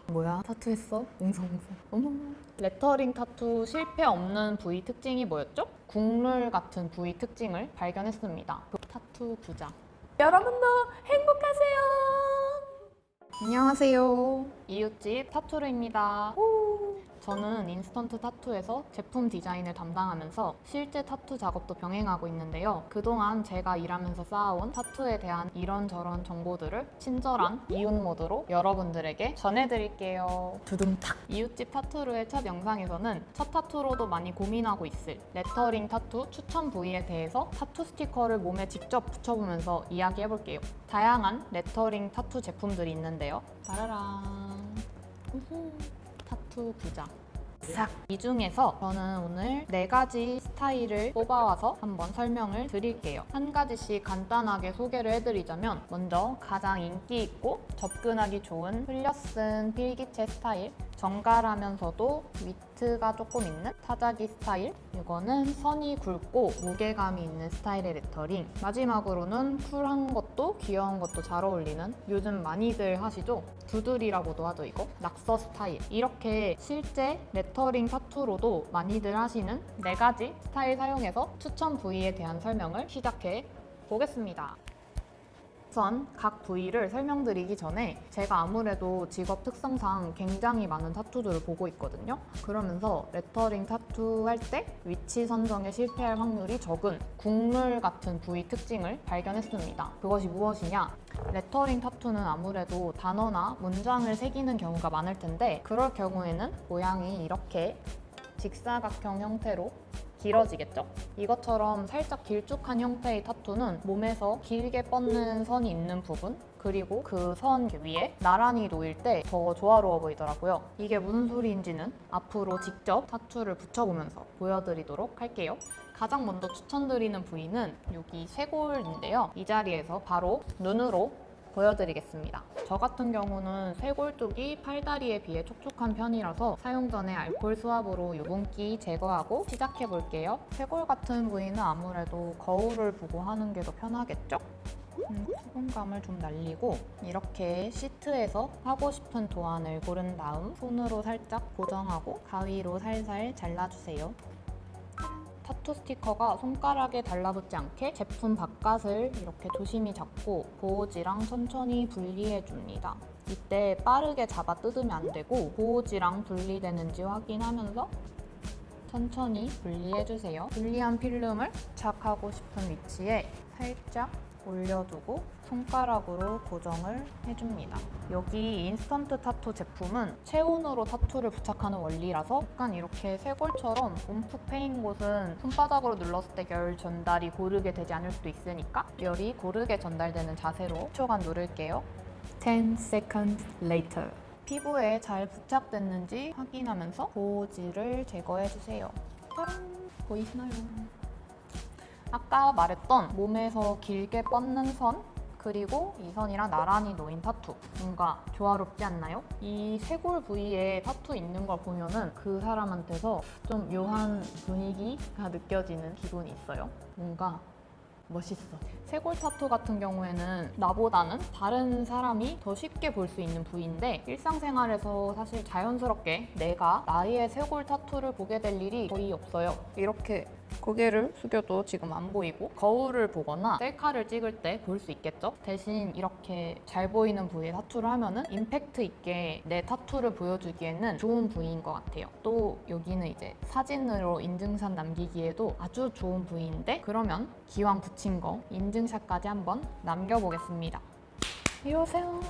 뭐야? 타투 했어? 웅성웅성. 어머. 레터링 타투 실패 없는 부위 특징이 뭐였죠? 국룰 같은 부위 특징을 발견했습니다. 타투 부자. 여러분도 행복하세요. 안녕하세요. 이웃집 타투르입니다. 저는 인스턴트 타투에서 제품 디자인을 담당하면서 실제 타투 작업도 병행하고 있는데요. 그동안 제가 일하면서 쌓아온 타투에 대한 이런저런 정보들을 친절한 이웃 모드로 여러분들에게 전해드릴게요. 두둥탁! 이웃집 타투르의 첫 영상에서는 첫 타투로도 많이 고민하고 있을 레터링 타투 추천 부위에 대해서 타투 스티커를 몸에 직접 붙여보면서 이야기해볼게요. 다양한 레터링 타투 제품들이 있는데요. 따라란! 우후. 타투 부자. 싹! 이 중에서 저는 오늘 4가지 스타일을 뽑아와서 한번 설명을 드릴게요. 한 가지씩 간단하게 소개를 해드리자면 먼저 가장 인기 있고 접근하기 좋은 흘려쓴 필기체 스타일, 정갈하면서도 위트가 조금 있는 타자기 스타일, 이거는 선이 굵고 무게감이 있는 스타일의 레터링, 마지막으로는 쿨한 것도 귀여운 것도 잘 어울리는 요즘 많이들 하시죠? 두들이라고도 하죠 이거? 낙서 스타일. 이렇게 실제 레터링 타투로도 많이들 하시는 4가지 스타일 사용해서 추천 부위에 대한 설명을 시작해 보겠습니다. 우선 각 부위를 설명드리기 전에 제가 아무래도 직업 특성상 굉장히 많은 타투들을 보고 있거든요. 그러면서 레터링 타투 할 때 위치 선정에 실패할 확률이 적은 국룰 같은 부위 특징을 발견했습니다. 그것이 무엇이냐? 레터링 타투는 아무래도 단어나 문장을 새기는 경우가 많을 텐데 그럴 경우에는 모양이 이렇게 직사각형 형태로 길어지겠죠? 이것처럼 살짝 길쭉한 형태의 타투는 몸에서 길게 뻗는 선이 있는 부분, 그리고 그 선 위에 나란히 놓일 때 더 조화로워 보이더라고요. 이게 무슨 소리인지는 앞으로 직접 타투를 붙여보면서 보여드리도록 할게요. 가장 먼저 추천드리는 부위는 여기 쇄골인데요. 이 자리에서 바로 눈으로 보여드리겠습니다. 저 같은 경우는 쇄골 쪽이 팔다리에 비해 촉촉한 편이라서 사용 전에 알코올 수압으로 유분기 제거하고 시작해 볼게요. 쇄골 같은 부위는 아무래도 거울을 보고 하는 게 더 편하겠죠? 수분감을 좀 날리고 이렇게 시트에서 하고 싶은 도안을 고른 다음 손으로 살짝 고정하고 가위로 살살 잘라주세요. 타투 스티커가 손가락에 달라붙지 않게 제품 바깥을 이렇게 조심히 잡고 보호지랑 천천히 분리해줍니다. 이때 빠르게 잡아 뜯으면 안 되고 보호지랑 분리되는지 확인하면서 천천히 분리해주세요. 분리한 필름을 착하고 싶은 위치에 살짝 올려두고 손가락으로 고정을 해줍니다. 여기 인스턴트 타투 제품은 체온으로 타투를 부착하는 원리라서 약간 이렇게 쇄골처럼 움푹 패인 곳은 손바닥으로 눌렀을 때 열 전달이 고르게 되지 않을 수도 있으니까 열이 고르게 전달되는 자세로 10초간 누를게요. 10 seconds later. 피부에 잘 부착됐는지 확인하면서 보호지를 제거해주세요. 짜란! 보이시나요? 아까 말했던 몸에서 길게 뻗는 선, 그리고 이 선이랑 나란히 놓인 타투. 뭔가 조화롭지 않나요? 이 쇄골 부위에 타투 있는 걸 보면은 그 사람한테서 좀 묘한 분위기가 느껴지는 기분이 있어요. 뭔가 멋있어. 쇄골 타투 같은 경우에는 나보다는 다른 사람이 더 쉽게 볼 수 있는 부위인데 일상생활에서 사실 자연스럽게 내가 나의 쇄골 타투를 보게 될 일이 거의 없어요. 이렇게 고개를 숙여도 지금 안 보이고 거울을 보거나 셀카를 찍을 때 볼 수 있겠죠? 대신 이렇게 잘 보이는 부위에 타투를 하면은 임팩트 있게 내 타투를 보여주기에는 좋은 부위인 것 같아요. 또 여기는 이제 사진으로 인증샷 남기기에도 아주 좋은 부위인데 그러면 기왕 붙인 거 인증샷까지 한번 남겨보겠습니다. 이리 오세요.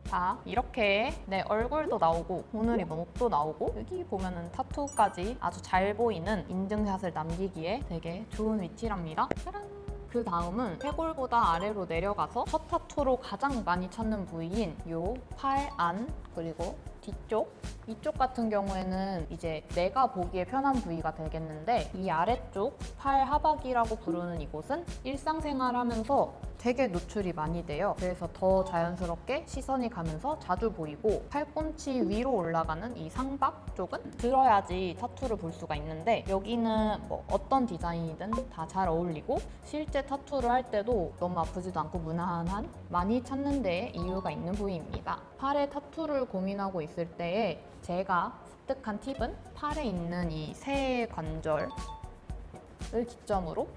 자, 이렇게 내 얼굴도 나오고 오늘 입은 옷도 나오고 여기 보면은 타투까지 아주 잘 보이는 인증샷을 남기기에 되게 좋은 위치랍니다. 짜란! 그 다음은 쇄골보다 아래로 내려가서 첫 타투로 가장 많이 찾는 부위인 요 팔 안 그리고 뒤쪽 이쪽 같은 경우에는 이제 내가 보기에 편한 부위가 되겠는데 이 아래쪽 팔 하박이라고 부르는 이곳은 일상생활 하면서 되게 노출이 많이 돼요. 그래서 더 자연스럽게 시선이 가면서 자주 보이고, 팔꿈치 위로 올라가는 이 상박 쪽은 들어야지 타투를 볼 수가 있는데, 여기는 뭐 어떤 디자인이든 다 잘 어울리고 실제 타투를 할 때도 너무 아프지도 않고 무난한, 많이 찾는 데에 이유가 있는 부위입니다. 팔에 타투를 고민하고 있을 때에 제가 습득한 팁은 팔에 있는 이 세 관절을 기점으로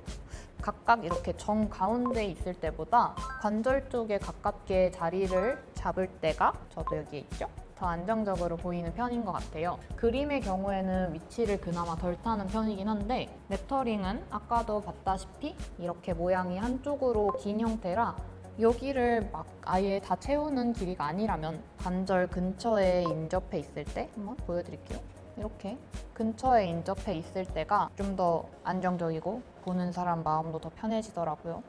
각각 이렇게 정 가운데 있을 때보다 관절 쪽에 가깝게 자리를 잡을 때가, 저도 여기에 있죠? 더 안정적으로 보이는 편인 것 같아요. 그림의 경우에는 위치를 그나마 덜 타는 편이긴 한데, 레터링은 아까도 봤다시피 이렇게 모양이 한쪽으로 긴 형태라 여기를 막 아예 다 채우는 길이가 아니라면 관절 근처에 인접해 있을 때, 한번 보여드릴게요. 이렇게 근처에 인접해 있을 때가 좀 더 안정적이고 보는 사람 마음도 더 편해지더라고요.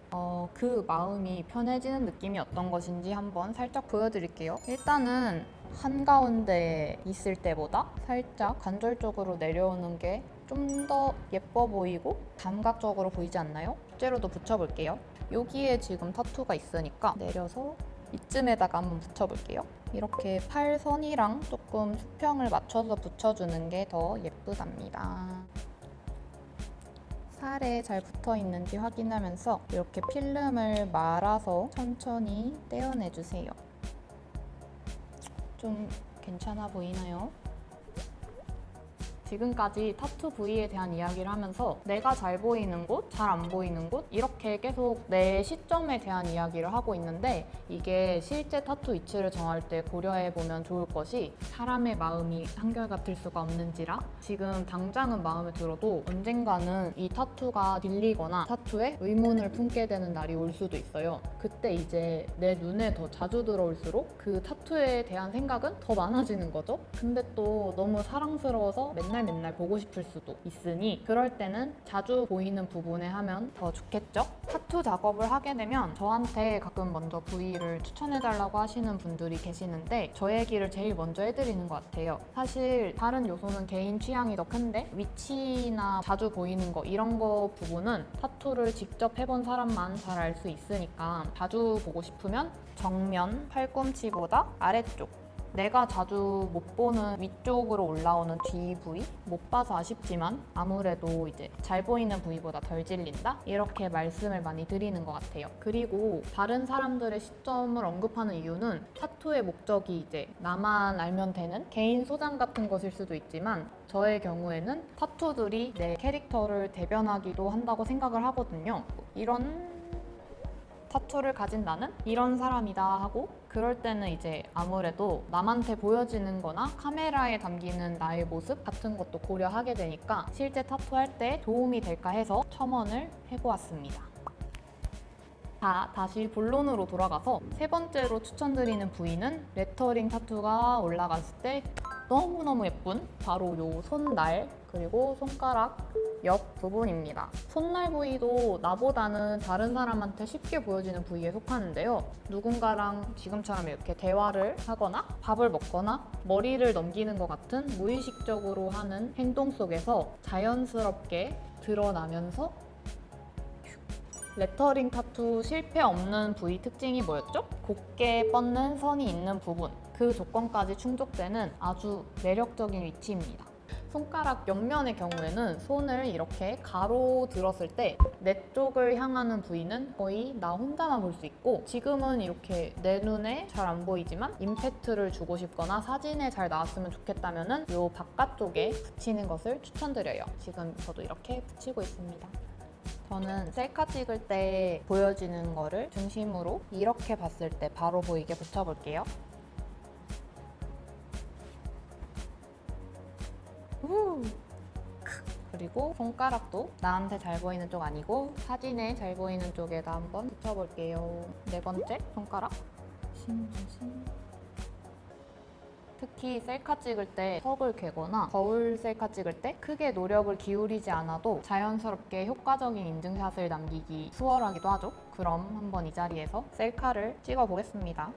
그 마음이 편해지는 느낌이 어떤 것인지 한번 살짝 보여드릴게요. 일단은 한가운데 있을 때보다 살짝 관절 쪽으로 내려오는 게 좀 더 예뻐 보이고 감각적으로 보이지 않나요? 실제로도 붙여볼게요. 여기에 지금 타투가 있으니까 내려서 이쯤에다가 한번 붙여볼게요. 이렇게 팔선이랑 조금 수평을 맞춰서 붙여주는 게 더 예쁘답니다. 살에 잘 붙어 있는지 확인하면서 이렇게 필름을 말아서 천천히 떼어내주세요. 좀 괜찮아 보이나요? 지금까지 타투 부위에 대한 이야기를 하면서 내가 잘 보이는 곳, 잘 안 보이는 곳, 이렇게 계속 내 시점에 대한 이야기를 하고 있는데, 이게 실제 타투 위치를 정할 때 고려해보면 좋을 것이, 사람의 마음이 한결같을 수가 없는지라 지금 당장은 마음에 들어도 언젠가는 이 타투가 질리거나 타투에 의문을 품게 되는 날이 올 수도 있어요. 그때 이제 내 눈에 더 자주 들어올수록 그 타투에 대한 생각은 더 많아지는 거죠. 근데 또 너무 사랑스러워서 맨날 보고 싶을 수도 있으니, 그럴 때는 자주 보이는 부분에 하면 더 좋겠죠? 타투 작업을 하게 되면 저한테 가끔 먼저 부위를 추천해달라고 하시는 분들이 계시는데, 저 얘기를 제일 먼저 해드리는 것 같아요. 사실 다른 요소는 개인 취향이 더 큰데, 위치나 자주 보이는 거 이런 거 부분은 타투를 직접 해본 사람만 잘 알 수 있으니까, 자주 보고 싶으면 정면 팔꿈치보다 아래쪽, 내가 자주 못 보는 위쪽으로 올라오는 뒤 부위? 못 봐서 아쉽지만 아무래도 이제 잘 보이는 부위보다 덜 질린다? 이렇게 말씀을 많이 드리는 것 같아요. 그리고 다른 사람들의 시점을 언급하는 이유는, 타투의 목적이 이제 나만 알면 되는 개인 소장 같은 것일 수도 있지만, 저의 경우에는 타투들이 내 캐릭터를 대변하기도 한다고 생각을 하거든요. 이런 타투를 가진 나는 이런 사람이다 하고, 그럴 때는 이제 아무래도 남한테 보여지는 거나 카메라에 담기는 나의 모습 같은 것도 고려하게 되니까 실제 타투할 때 도움이 될까 해서 첨언을 해보았습니다. 자, 다시 본론으로 돌아가서 세 번째로 추천드리는 부위는 레터링 타투가 올라갔을 때 너무너무 예쁜 바로 요 손날, 그리고 손가락 옆 부분입니다. 손날 부위도 나보다는 다른 사람한테 쉽게 보여지는 부위에 속하는데요. 누군가랑 지금처럼 이렇게 대화를 하거나 밥을 먹거나 머리를 넘기는 것 같은 무의식적으로 하는 행동 속에서 자연스럽게 드러나면서, 레터링 타투 실패 없는 부위 특징이 뭐였죠? 곱게 뻗는 선이 있는 부분, 그 조건까지 충족되는 아주 매력적인 위치입니다. 손가락 옆면의 경우에는 손을 이렇게 가로 들었을 때 내 쪽을 향하는 부위는 거의 나 혼자만 볼 수 있고, 지금은 이렇게 내 눈에 잘 안 보이지만 임팩트를 주고 싶거나 사진에 잘 나왔으면 좋겠다면 이 바깥쪽에 붙이는 것을 추천드려요. 지금 저도 이렇게 붙이고 있습니다. 저는 셀카 찍을 때 보여지는 거를 중심으로 이렇게 봤을 때 바로 보이게 붙여볼게요. 그리고 손가락도 나한테 잘 보이는 쪽 아니고 사진에 잘 보이는 쪽에다 한번 붙여볼게요. 네 번째 손가락. 특히 셀카 찍을 때 턱을 괴거나 거울 셀카 찍을 때 크게 노력을 기울이지 않아도 자연스럽게 효과적인 인증샷을 남기기 수월하기도 하죠. 그럼 한번 이 자리에서 셀카를 찍어 보겠습니다.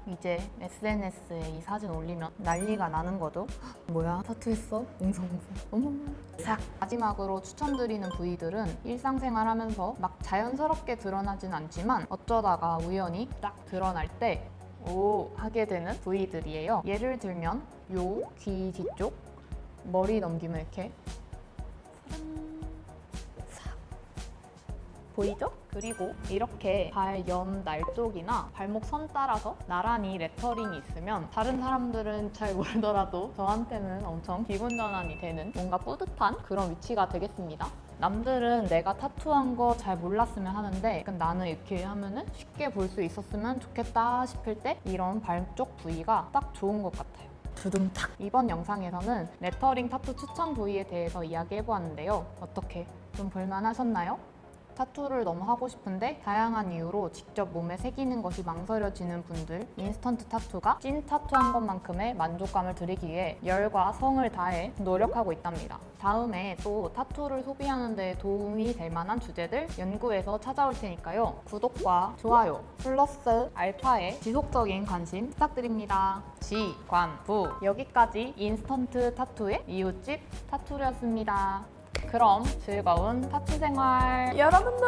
이제 SNS에 이 사진 올리면 난리가 나는 거죠. 뭐야, 타투했어? 웅성웅성. 어머. 싹. 마지막으로 추천드리는 부위들은 일상생활 하면서 막 자연스럽게 드러나진 않지만 어쩌다가 우연히 딱 드러날 때 오 하게 되는 부위들이에요. 예를 들면 요 귀 뒤쪽 머리 넘기면 이렇게 싹 보이죠? 그리고 이렇게 발 옆 날 쪽이나 발목 선 따라서 나란히 레터링이 있으면 다른 사람들은 잘 모르더라도 저한테는 엄청 기분 전환이 되는 뭔가 뿌듯한 그런 위치가 되겠습니다. 남들은 내가 타투한 거 잘 몰랐으면 하는데 나는 이렇게 하면은 쉽게 볼 수 있었으면 좋겠다 싶을 때 이런 발 쪽 부위가 딱 좋은 것 같아요. 두둥탁! 이번 영상에서는 레터링 타투 추천 부위에 대해서 이야기해보았는데요. 어떻게 좀 볼만하셨나요? 타투를 너무 하고 싶은데 다양한 이유로 직접 몸에 새기는 것이 망설여지는 분들, 인스턴트 타투가 찐 타투한 것만큼의 만족감을 드리기 위해 열과 성을 다해 노력하고 있답니다. 다음에 또 타투를 소비하는 데 도움이 될 만한 주제들 연구해서 찾아올 테니까요. 구독과 좋아요 플러스 알파에 지속적인 관심 부탁드립니다. 지관부 여기까지 인스턴트 타투의 이웃집 타투였습니다. 그럼 즐거운 타투 생활 여러분도